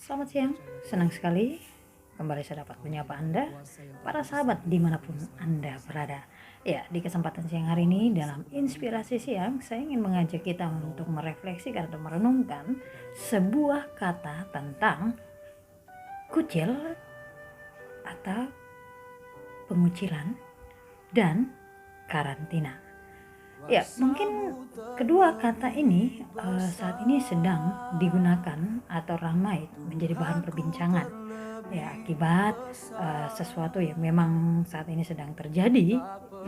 Selamat siang, senang sekali kembali saya dapat menyapa Anda, para sahabat dimanapun Anda berada. Ya, di kesempatan siang hari ini dalam Inspirasi Siang, saya ingin mengajak kita untuk merefleksikan atau merenungkan sebuah kata tentang kucil atau pengucilan dan karantina. Ya, mungkin kedua kata ini saat ini sedang digunakan atau ramai menjadi bahan perbincangan. Ya, akibat sesuatu yang memang saat ini sedang terjadi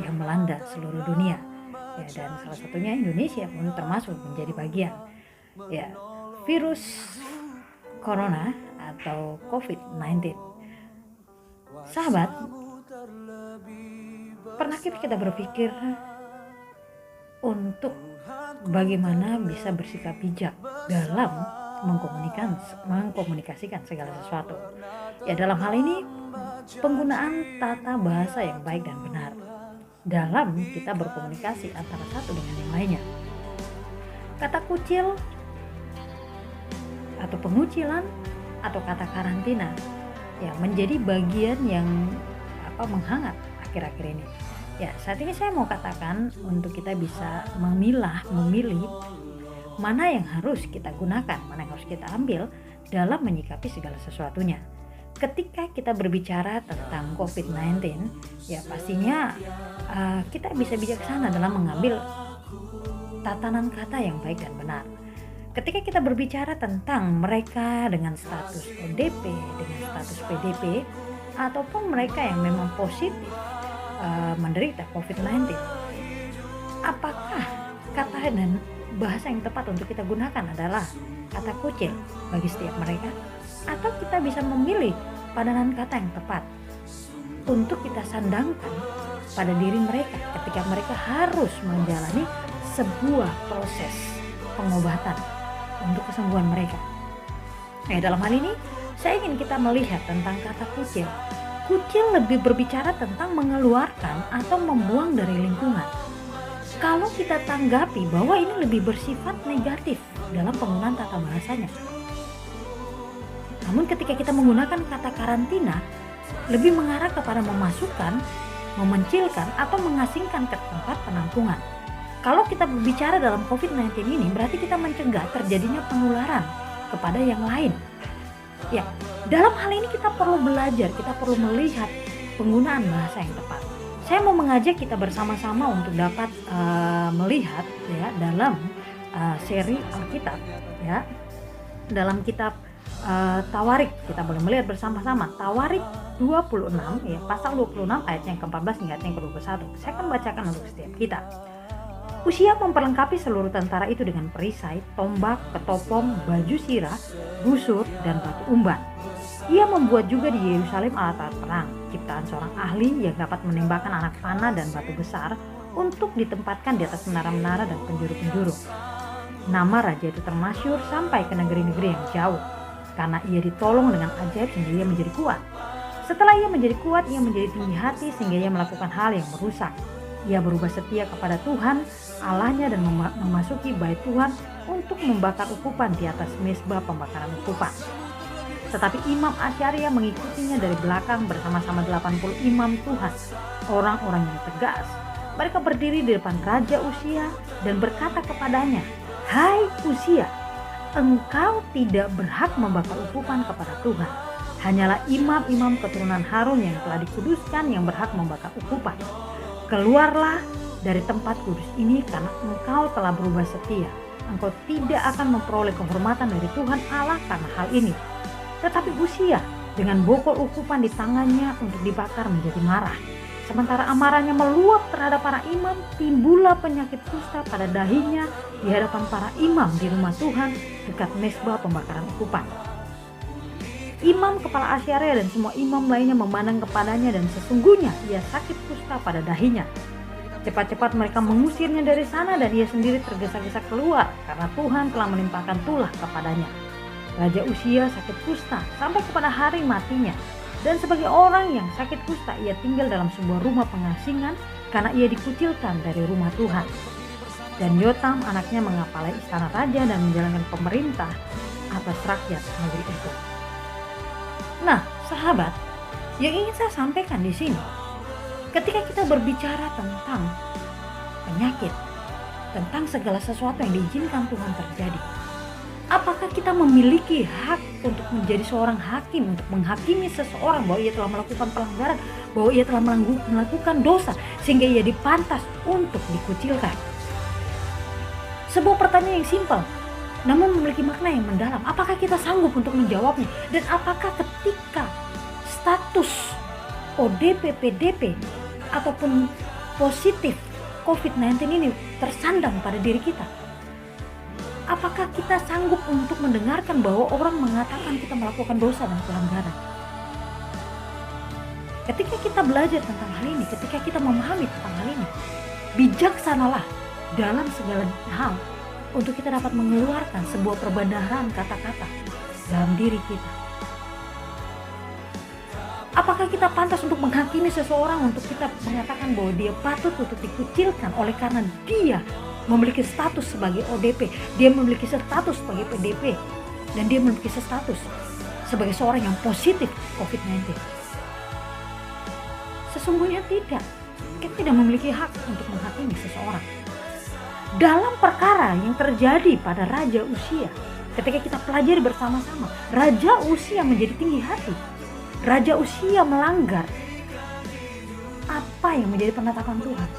yang melanda seluruh dunia. Ya, dan salah satunya Indonesia pun termasuk menjadi bagian. Ya, virus corona atau COVID-19. Sahabat, pernahkah kita berpikir untuk bagaimana bisa bersikap bijak dalam mengkomunikasikan segala sesuatu. Ya, dalam hal ini penggunaan tata bahasa yang baik dan benar dalam kita berkomunikasi antara satu dengan yang lainnya. Kata kucil atau pengucilan atau kata karantina ya menjadi bagian yang menghangat akhir-akhir ini. Ya, saat ini saya mau katakan untuk kita bisa memilih mana yang harus kita gunakan, mana yang harus kita ambil dalam menyikapi segala sesuatunya. Ketika kita berbicara tentang COVID-19, ya pastinya kita bisa bijaksana dalam mengambil tatanan kata yang baik dan benar. Ketika kita berbicara tentang mereka dengan status ODP, dengan status PDP, ataupun mereka yang memang positif menderita COVID-19, apakah kata dan bahasa yang tepat untuk kita gunakan adalah kata kucil bagi setiap mereka, atau kita bisa memilih padanan kata yang tepat untuk kita sandangkan pada diri mereka ketika mereka harus menjalani sebuah proses pengobatan untuk kesembuhan mereka. Nah, dalam hal ini saya ingin kita melihat tentang kata kucil. Kucil lebih berbicara tentang mengeluarkan atau membuang dari lingkungan. Kalau kita tanggapi bahwa ini lebih bersifat negatif dalam penggunaan tata bahasanya. Namun ketika kita menggunakan kata karantina, lebih mengarah kepada memasukkan, memencilkan atau mengasingkan ke tempat penampungan. Kalau kita berbicara dalam COVID-19 ini, berarti kita mencegah terjadinya penularan kepada yang lain. Ya, dalam hal ini kita perlu belajar, kita perlu melihat penggunaan bahasa yang tepat. Saya mau mengajak kita bersama-sama untuk dapat melihat ya dalam seri Alkitab ya. Dalam kitab Tawarik kita boleh melihat bersama-sama Tawarik 26 ya, pasal 26 ayat yang ke-14 hingga yang ke-21. Saya akan bacakan untuk setiap kita. Usia memperlengkapi seluruh tentara itu dengan perisai, tombak, ketopong, baju sirah, busur, dan batu umban. Ia membuat juga di Yerusalem alat-alat perang, ciptaan seorang ahli yang dapat menembakkan anak panah dan batu besar untuk ditempatkan di atas menara-menara dan penjuru-penjuru. Nama raja itu termasyur sampai ke negeri-negeri yang jauh, karena ia ditolong dengan ajaib sehingga ia menjadi kuat. Setelah ia menjadi kuat, ia menjadi tinggi hati sehingga ia melakukan hal yang merusak. Ia berubah setia kepada Tuhan Allahnya dan memasuki bait Tuhan untuk membakar ukupan di atas mezbah pembakaran ukupan. Tetapi Imam Asyaria mengikutinya dari belakang bersama-sama 80 imam Tuhan, orang-orang yang tegas. Mereka berdiri di depan Raja Uzia dan berkata kepadanya, "Hai Uzia, engkau tidak berhak membakar ukupan kepada Tuhan. Hanyalah imam-imam keturunan Harun yang telah dikuduskan yang berhak membakar ukupan. Keluarlah dari tempat kudus ini karena engkau telah berubah setia. Engkau tidak akan memperoleh kehormatan dari Tuhan Allah karena hal ini." Tetapi Uzia dengan bokor ukupan di tangannya untuk dibakar menjadi marah. Sementara amarahnya meluap terhadap para imam, timbullah penyakit kusta pada dahinya di hadapan para imam di rumah Tuhan dekat mezbah pembakaran ukupan. Imam kepala Asyaria dan semua imam lainnya memandang kepadanya dan sesungguhnya ia sakit kusta pada dahinya. Cepat-cepat mereka mengusirnya dari sana dan ia sendiri tergesa-gesa keluar karena Tuhan telah menimpakan tulah kepadanya. Raja Uzia sakit kusta sampai kepada hari matinya, dan sebagai orang yang sakit kusta ia tinggal dalam sebuah rumah pengasingan karena ia dikucilkan dari rumah Tuhan. Dan Yotam anaknya mengepalai istana raja dan menjalankan pemerintah atas rakyat negeri itu. Nah, sahabat, yang ingin saya sampaikan di sini, ketika kita berbicara tentang penyakit, tentang segala sesuatu yang diizinkan Tuhan terjadi, apakah kita memiliki hak untuk menjadi seorang hakim, untuk menghakimi seseorang bahwa ia telah melakukan pelanggaran, bahwa ia telah melakukan dosa, sehingga ia dipantas untuk dikucilkan? Sebuah pertanyaan yang simpel, namun memiliki makna yang mendalam. Apakah kita sanggup untuk menjawabnya? Dan apakah ketika status ODP, PDP, ataupun positif COVID-19 ini tersandang pada diri kita, apakah kita sanggup untuk mendengarkan bahwa orang mengatakan kita melakukan dosa dan pelanggaran? Ketika kita belajar tentang hal ini, ketika kita memahami tentang hal ini, bijaksanalah dalam segala hal untuk kita dapat mengeluarkan sebuah perbendaharaan kata-kata dalam diri kita. Apakah kita pantas untuk menghakimi seseorang, untuk kita mengatakan bahwa dia patut untuk dikucilkan oleh karena dia memiliki status sebagai ODP, dia memiliki status sebagai PDP, dan dia memiliki status sebagai seorang yang positif COVID-19? Sesungguhnya tidak. Kita tidak memiliki hak untuk menghakimi seseorang. Dalam perkara yang terjadi pada Raja Uzia, ketika kita pelajari bersama-sama, Raja Uzia menjadi tinggi hati. Raja Uzia melanggar apa yang menjadi penetapan Tuhan.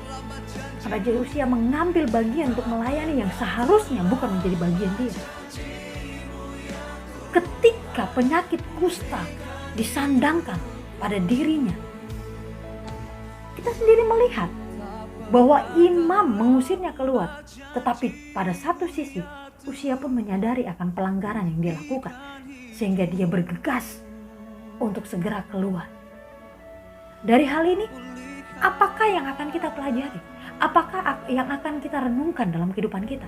Raja Uzia mengambil bagian untuk melayani yang seharusnya bukan menjadi bagian dia. Ketika penyakit kusta disandangkan pada dirinya, kita sendiri melihat bahwa imam mengusirnya keluar. Tetapi pada satu sisi, Uzia pun menyadari akan pelanggaran yang dia lakukan, sehingga dia bergegas untuk segera keluar. Dari hal ini, apakah yang akan kita pelajari? Apakah yang akan kita renungkan dalam kehidupan kita?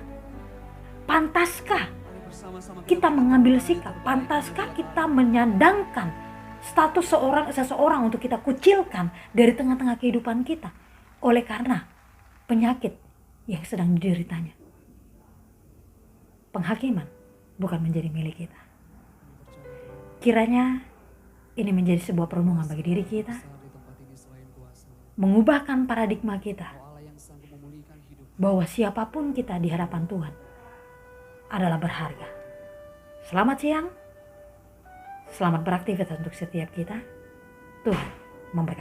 Pantaskah kita mengambil sikap? Pantaskah kita menyandangkan status seseorang untuk kita kucilkan dari tengah-tengah kehidupan kita oleh karena penyakit yang sedang dideritanya? Penghakiman bukan menjadi milik kita. Kiranya ini menjadi sebuah perenungan bagi diri kita, mengubahkan paradigma kita bahwa siapapun kita di hadapan Tuhan adalah berharga. Selamat siang, selamat beraktivitas untuk setiap kita. Tuhan memberkati.